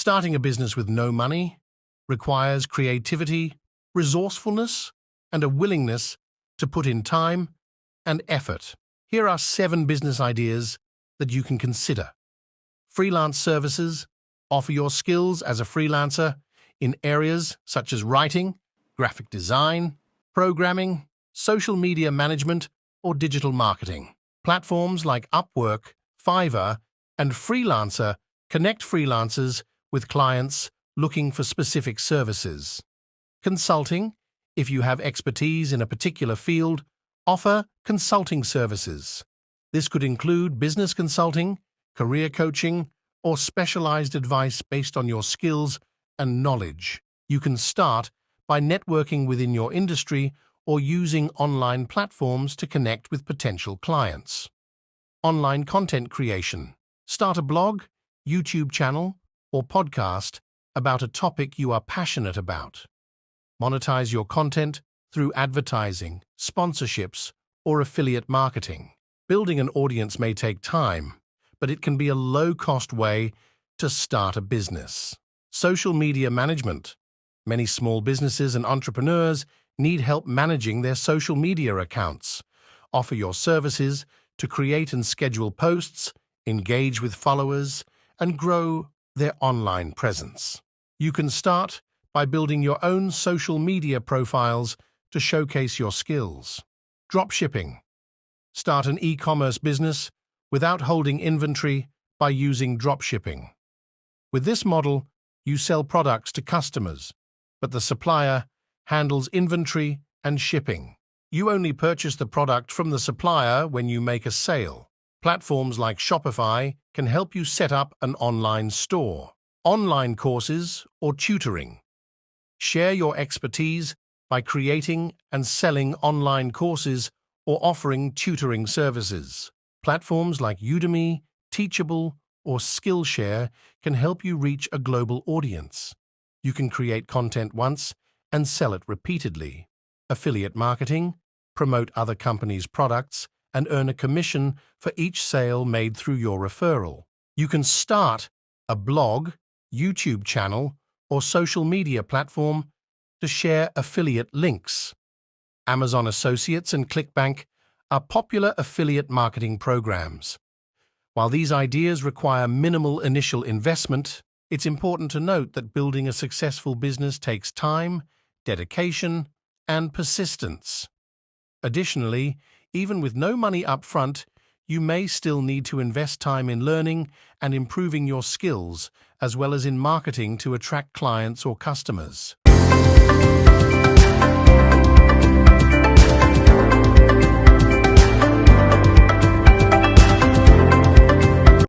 Starting a business with no money requires creativity, resourcefulness, and a willingness to put in time and effort. Here are 7 business ideas that you can consider. Freelance services. Offer your skills as a freelancer in areas such as writing, graphic design, programming, social media management, or digital marketing. Platforms like Upwork, Fiverr, and Freelancer connect freelancers with clients looking for specific services. Consulting. If you have expertise in a particular field, offer consulting services. This could include business consulting, career coaching, or specialized advice based on your skills and knowledge. You can start by networking within your industry or using online platforms to connect with potential clients. Online content creation. Start a blog, YouTube channel, or podcast about a topic you are passionate about. Monetize your content through advertising, sponsorships, or affiliate marketing. Building an audience may take time, but it can be a low-cost way to start a business. Social media management. Many small businesses and entrepreneurs need help managing their social media accounts. Offer your services to create and schedule posts, engage with followers, and grow their online presence. You can start by building your own social media profiles to showcase your skills. Dropshipping. Start an e-commerce business without holding inventory by using dropshipping. With this model, you sell products to customers, but the supplier handles inventory and shipping. You only purchase the product from the supplier when you make a sale. Platforms like Shopify can help you set up an online store. Online courses or tutoring. Share your expertise by creating and selling online courses or offering tutoring services. Platforms like Udemy, Teachable, or Skillshare can help you reach a global audience. You can create content once and sell it repeatedly. Affiliate marketing. Promote other companies' products and earn a commission for each sale made through your referral. You can start a blog, YouTube channel, or social media platform to share affiliate links. Amazon Associates and ClickBank are popular affiliate marketing programs. While these ideas require minimal initial investment, it's important to note that building a successful business takes time, dedication, and persistence. Additionally, even with no money up front, you may still need to invest time in learning and improving your skills, as well as in marketing to attract clients or customers.